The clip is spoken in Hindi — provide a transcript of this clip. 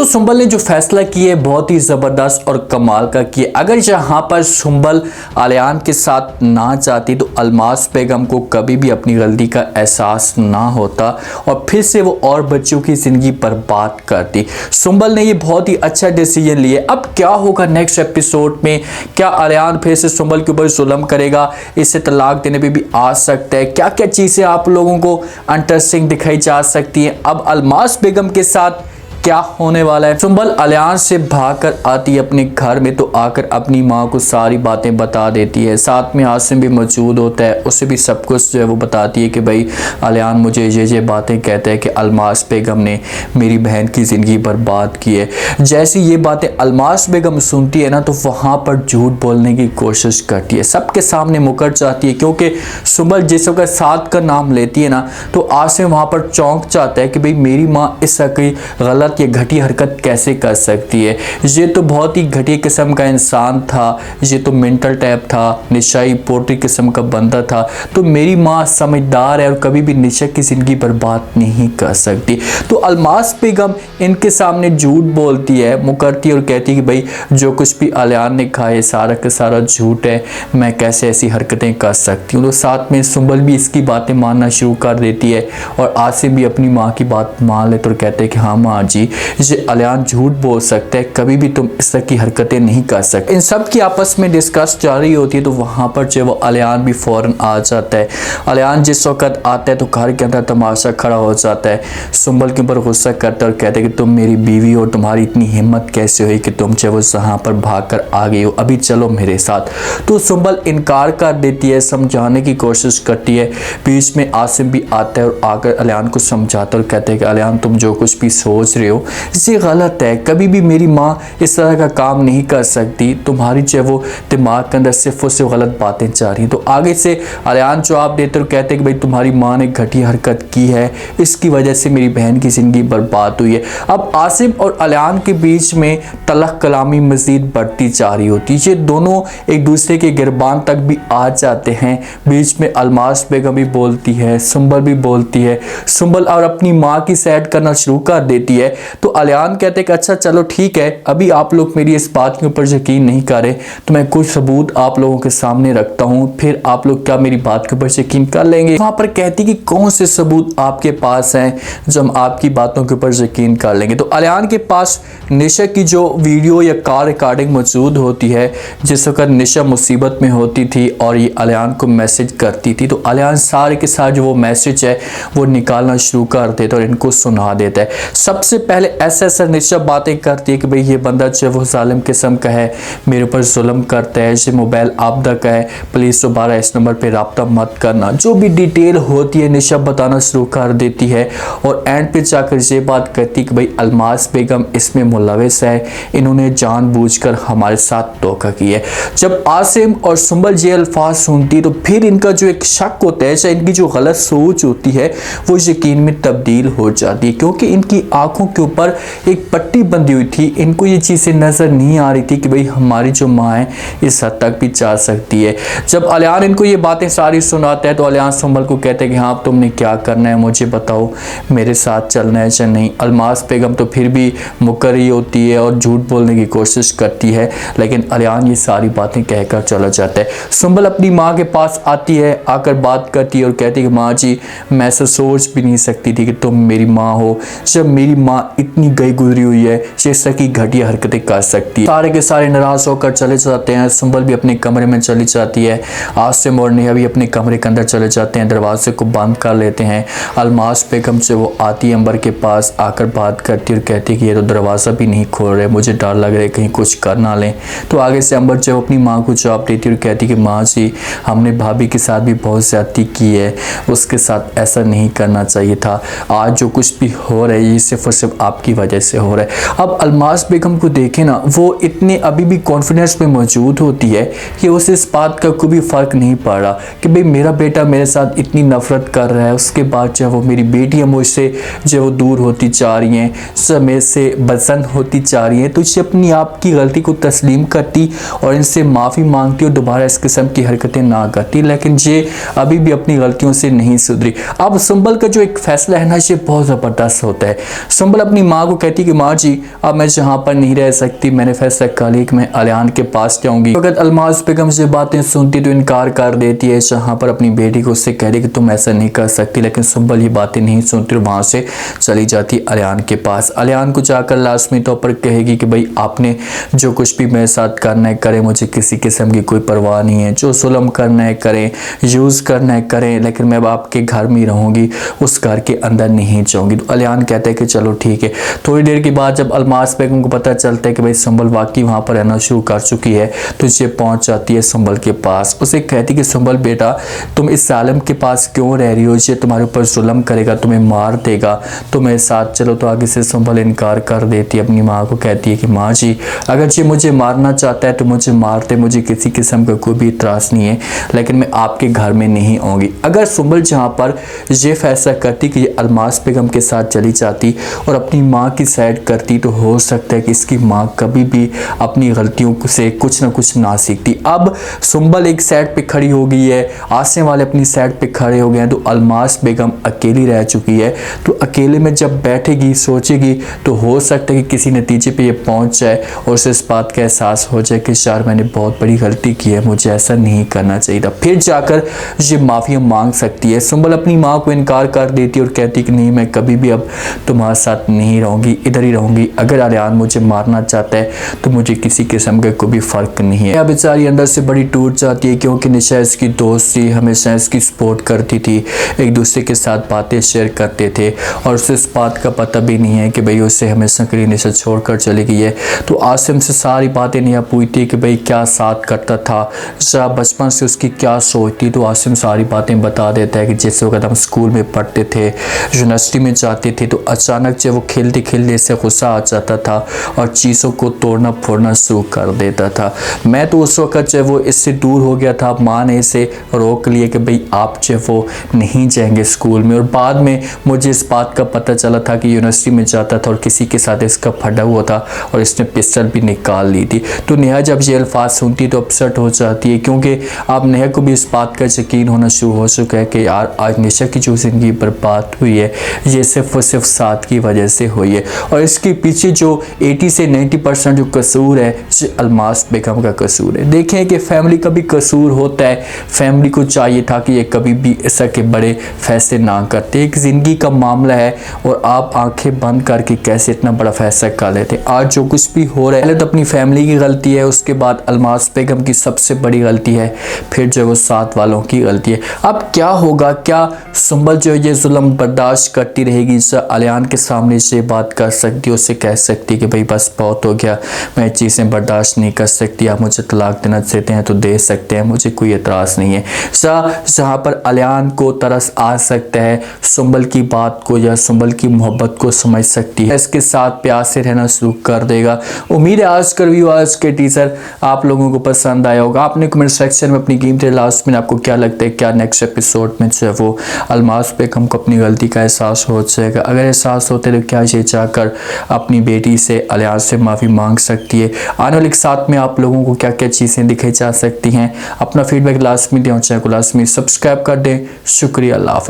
तो सुंबल ने जो फैसला किया बहुत ही ज़बरदस्त और कमाल का किया। अगर यहाँ पर सुंबल आलियान के साथ ना चाहती तो अलमास बेगम को कभी भी अपनी गलती का एहसास ना होता और फिर से वो और बच्चों की ज़िंदगी बर्बाद करती। सुंबल ने ये बहुत ही अच्छा डिसीजन लिया। अब क्या होगा नेक्स्ट एपिसोड में? क्या आलियान फिर से सुंबल के ऊपर जुल्म करेगा? इसे तलाक देने पर भी आ सकता है? क्या क्या चीज़ें आप लोगों को इंटरेस्टिंग दिखाई जा सकती हैं? अब अलमास बेगम के साथ क्या होने वाला है? सुंबल आलियान से भागकर आती है अपने घर में, तो आकर अपनी माँ को सारी बातें बता देती है। साथ में आसिम भी मौजूद होता है, उसे भी सब कुछ जो है वो बताती है कि भाई आलियान मुझे ये बातें कहता है कि अलमास बेगम ने मेरी बहन की ज़िंदगी बर्बाद की है। जैसी ये बातें अलमास बेगम सुनती है ना, तो वहाँ पर झूठ बोलने की कोशिश करती है, सबके सामने मुकर जाती है, क्योंकि सुंबल जिस वक्त साथ का नाम लेती है ना, तो आसिम वहाँ पर चौंक जाता है कि भाई मेरी माँ इस की गलत ये घटिया हरकत कैसे कर सकती है। ये तो बहुत ही घटिया किस्म का इंसान था, ये तो मेंटल टाइप था, निशाई पोट्री किस्म का बंदा था। तो मेरी माँ समझदार है और कभी भी निशा की ज़िंदगी बर्बाद नहीं कर सकती। तो अलमास बेगम इनके सामने झूठ बोलती है, मुकरती है और कहती है कि भाई जो कुछ भी आलियान ने कहा है सारा का सारा झूठ है, मैं कैसे ऐसी हरकतें कर सकती हूँ। तो साथ में सुंबल भी इसकी बातें मानना शुरू कर देती है और आसिम भी अपनी माँ की बात मान लेते और कहते हैं कि हाँ माँ जी, ये आलियान झूठ बोल सकते हैं, कभी भी तुम इस तरह की हरकतें नहीं कर सकते। इन सब की आपस में डिस्कस जारी होती है, तो वहाँ पर जो वो आलियान भी फौरन आ जाता है। आलियान जिस वक्त आता है तो घर के अंदर तमाशा खड़ा हो जाता है, सुंबल के ऊपर गुस्सा करता है और कहते हैं कि तुम मेरी बीवी और तुम्हारी इतनी हिम्मत कैसे हुई कि तुम जो वो यहाँ पर भाग कर आ गई हो, अभी चलो मेरे साथ। तो सुंबल इनकार कर देती है, समझाने की कोशिश करती है। बीच में आसिम भी आता है और आकर आलियान को समझाता है और कहते हैं कि आलियान तुम जो कुछ भी सोच रहे हो ये गलत है, कभी भी मेरी माँ इस तरह का काम नहीं कर सकती, तुम्हारी जो वो दिमाग के अंदर सिर्फ और सिर्फ गलत बातें जा रही हैं। तो आगे से आलियान जवाब देते और कहते हैं कि भाई तुम्हारी माँ ने घटिया हरकत की है, इसकी वजह से मेरी बहन की ज़िंदगी बर्बाद हुई है। अब आसिम और आलियान के बीच में तलख कलामी मज़ीद बढ़ती जा रही होती है, ये दोनों एक दूसरे के गिरबान तक भी आ जाते हैं। बीच में अलमास बेगम भी बोलती है, सुंबल भी बोलती है, सुंबल और अपनी माँ की सैड करना शुरू कर देती है। तो आलियान कहते हैं कि अच्छा चलो ठीक है, अभी आप लोग मेरी इस बात के ऊपर यकीन नहीं कर रहे तो मैं कुछ सबूत आप लोगों के सामने रखता हूँ, फिर आप लोग क्या मेरी बात के ऊपर यकीन कर लेंगे? वहाँ पर कहती कि कौन से सबूत आपके पास हैं जो हम आपकी बातों के ऊपर यकीन कर लेंगे? तो आलियान के पास निशा की जो वीडियो या कॉल रिकॉर्डिंग मौजूद होती है, जिस वक्त निशा मुसीबत में होती थी और ये आलियान को मैसेज करती थी, तो आलियान सारे के साथ जो वो मैसेज है वो निकालना शुरू कर देता और इनको सुना देता है। सबसे पहले ऐसा निशा बातें करती है कि भाई ये बंदा जो वो जालिम किस्म का है, मेरे ऊपर जुल्म करता है, ये मोबाइल आपदा का है, प्लीज़ दोबारा इस नंबर पे रब्ता मत करना। जो भी डिटेल होती है निशा बताना शुरू कर देती है और एंड पे जाकर ये बात कहती कि भाई अलमास बेगम इसमें मुलविस है, इन्होंने जानबूझकर हमारे साथ धोखा किया है। जब आसिम और सुंबल ये अल्फाज सुनती तो फिर इनका जो एक शक होता है, इनकी जो गलत सोच होती है वो यकीन में तब्दील हो जाती है, क्योंकि इनकी आंखों के ऊपर एक पट्टी बंधी हुई थी। इनको ये चीज़ें नज़र नहीं आ रही थी कि भाई हमारी जो माँ है इस हद तक भी जा सकती है। जब आलियान इनको ये बातें सारी सुनाता है तो आलियान सुंबल को कहते हैं कि हाँ तुमने क्या करना है मुझे बताओ, मेरे साथ चलना है या नहीं। अलमास बेगम तो फिर भी मुकर रही होती है और झूठ बोलने की कोशिश करती है, लेकिन आलियान ये सारी बातें कहकर चला जाता है। सुंबल अपनी माँ के पास आती है, आकर बात करती है और कहती है कि माँ जी मैं ऐसा सोच भी नहीं सकती थी कि तुम मेरी माँ हो, जब मेरी माँ इतनी गई गुजरी हुई है जैसा कि घटिया हरकतें कर सकती है। सारे के सारे नाराज होकर चले जाते हैं। सुंबल भी अपने कमरे में चली जाती है, आसिम और नेहा भी अपने कमरे के अंदर चले जाते हैं, दरवाजे को बंद कर लेते हैं। अलमास बेगम से वो आती है अंबर के पास, आकर बात करती और कहती कि ये तो दरवाज़ा भी नहीं खोल रहे, मुझे डर लग रहा है कहीं कुछ कर ना लें। तो आगे से अंबर जब अपनी माँ को जवाब देती और कहती कि माँ जी हमने भाभी के साथ भी बहुत ज़्यादती की है, उसके साथ ऐसा नहीं करना चाहिए था, आज जो कुछ भी हो रहा है ये सिर्फ और सिर्फ आपकी वजह से हो रहा है। अब अलमास बेगम को देखें ना, वो इतने अभी भी कॉन्फिडेंस में मौजूद होती है कि उसे इस बात का कोई भी फ़र्क नहीं पड़ रहा कि भाई मेरा बेटा मेरे साथ इतनी नफरत कर रहा है, उसके बाद जो वो मेरी बेटियाँ मुझसे जो वो दूर होती जा रही हैं, समय से बसन होती जा रही हैं, तो इसे अपनी आप की गलती को तस्लीम करती और इनसे माफ़ी मांगती और दोबारा इस किस्म की हरकतें ना करती, लेकिन ये अभी भी अपनी गलतियों से नहीं सुधरी। अब सुंबल का जो एक फैसला है ना, ये बहुत ज़बरदस्त होता है। सुंबल अपनी माँ को कहती कि माँ जी अब मैं जहाँ पर नहीं रह सकती, मैंने फैसला कर लिया कि मैं अलियान के पास जाऊंगी। अगर अलमास बेगम से बातें सुनती तो इनकार कर देती है, जहाँ पर अपनी बेटी को उससे कह रही कि तुम ऐसा नहीं कर सकती, लेकिन सुंबल ये बातें नहीं सुनती और वहाँ से चली जाती अलियान के पास। अलियान को जाकर लाजमी तौर पर कहेगी कि भाई आपने जो कुछ भी मेरे साथ करना है करें, मुझे किसी किस्म की कोई परवाह नहीं है, जो जुल्म करना है करें, यूज़ करना है करें, लेकिन मैं आपके घर में ही रहूँगी, उस घर के अंदर नहीं जाऊँगी। तो अलियान कहता है कि चलो ठीक है। थोड़ी देर के बाद जब अलमास बेगम को पता चलता है कि भाई सुंबल वाकई वहाँ पर रहना शुरू कर चुकी है तो ये पहुँच जाती है सुंबल के पास। उसे कहती कि सुंबल बेटा तुम इस जालिम के पास क्यों रह रही हो, ये तुम्हारे ऊपर जुल्म करेगा, तुम्हें मार देगा, तो मेरे साथ चलो। तो आगे से सुंबल इनकार कर देती है, अपनी माँ को कहती है कि माँ जी अगर ये मुझे मारना चाहता है तो मुझे मार दे, मुझे किसी किस्म का कोई भी इतराज़ नहीं है, लेकिन मैं आपके घर में नहीं आऊँगी। अगर सुंबल जहाँ पर ये फैसला करती कि ये अलमास बेगम के साथ चली जाती और अपनी माँ की साइड करती तो हो सकता है कि इसकी माँ कभी भी अपनी गलतियों से कुछ ना कुछ ना सीखती। अब सुंबल एक साइड पे खड़ी हो गई है, आसने वाले अपनी साइड पे खड़े हो गए हैं, तो अलमास बेगम अकेली रह चुकी है। तो अकेले में जब बैठेगी सोचेगी तो हो सकता है कि किसी नतीजे पे ये पहुंच जाए और उसे इस बात का एहसास हो जाए कि यार मैंने बहुत बड़ी गलती की है, मुझे ऐसा नहीं करना चाहिए था, फिर जाकर ये माफ़ी मांग सकती है। सुंबल अपनी माँ को इनकार कर देती और कहती कि नहीं मैं कभी भी अब तुम्हारे साथ नहीं रहूँगी, इधर ही रहूँगी, अगर अलियान मुझे मारना चाहता है तो मुझे किसी किस्म का कोई भी फ़र्क नहीं है। अब बेचारी अंदर से बड़ी टूट जाती है क्योंकि निशा इसकी दोस्त थी, हमेशा इसकी सपोर्ट करती थी, एक दूसरे के साथ बातें शेयर करते थे और उसे इस बात का पता भी नहीं है कि भाई उसे हमेशा के लिए निशा छोड़कर चली गई है। तो आसिम से सारी बातें नहीं पूछती कि भाई क्या साथ करता था, बचपन से उसकी क्या सोच थी, तो आसिम सारी बातें बता देता है कि जिस वक्त हम स्कूल में पढ़ते थे, यूनिवर्सिटी में जाते थे, तो अचानक जब वो खेलते खेलते से गुस्सा आ जाता था और चीज़ों को तोड़ना फोड़ना शुरू कर देता था। मैं तो उस वक्त जब वो इससे दूर हो गया था, माँ ने इसे रोक लिया कि भाई आप जो वो नहीं जाएंगे स्कूल में, और बाद में मुझे इस बात का पता चला था कि यूनिवर्सिटी में जाता था और किसी के साथ इसका फटा हुआ था और इसने पिस्टल भी निकाल ली थी। तो नेहा जब ये अल्फाज सुनती तो अपसेट हो जाती है क्योंकि अब नेहा को भी इस बात का यकीन होना शुरू हो चुका है कि यार आज निशा की जो ज़िंदगी बर्बाद हुई है ये सिर्फ और सिर्फ साथ की वजह से हुई है, और इसके पीछे जो 80 से 90% जो कसूर है ये अलमास बेगम का कसूर है। देखें कि फैमिली का भी कसूर होता है, फैमिली को चाहिए था कि ये कभी भी ऐसा के बड़े फैसले ना करते, एक ज़िंदगी का मामला है और आप आंखें बंद करके कैसे इतना बड़ा फैसला कर लेते। आज जो कुछ भी हो रहा है तो अपनी फैमिली की गलती है, उसके बाद अलमास बेगम की सबसे बड़ी गलती है, फिर जो वो साथ वालों की गलती है। अब क्या होगा, क्या सुंबल जो ये जुल्म बर्दाश्त करती रहेगी, अलियान के सामने से बात कर सकती, उससे कह सकती कि भाई बस बहुत हो गया, मैं चीज़ें बर्दाश्त नहीं कर सकती, आप मुझे तलाक देना चाहते हैं तो दे सकते हैं, मुझे कोई एतराज़ नहीं है। जहाँ पर अलियान को तरस आ सकता है, सुंबल की बात को या सुंबल की मोहब्बत को समझ सकती है, इसके साथ प्यार से रहना शुरू कर देगा। उम्मीद है आज का रिव्यू, आज के टीजर आप लोगों को पसंद आया होगा। आपने कमेंट सेक्शन में अपनी कीमती लास्ट में आपको क्या लगता है, क्या नेक्स्ट एपिसोड में जो है वो अलमास बेगम को अपनी गलती का एहसास हो जाएगा, अगर एहसास होते तो क्या ये चाहकर अपनी बेटी से अलियान से माफ़ी मांग सकती है। आने वाले साथ में आप लोगों को क्या क्या चीज़ें दिखाई जा सकती हैं, अपना फीडबैक लास्ट में दें और चैनल को लास्ट में सब्सक्राइब कर दें। शुक्रिया, अल्लाह हाफ़िज़।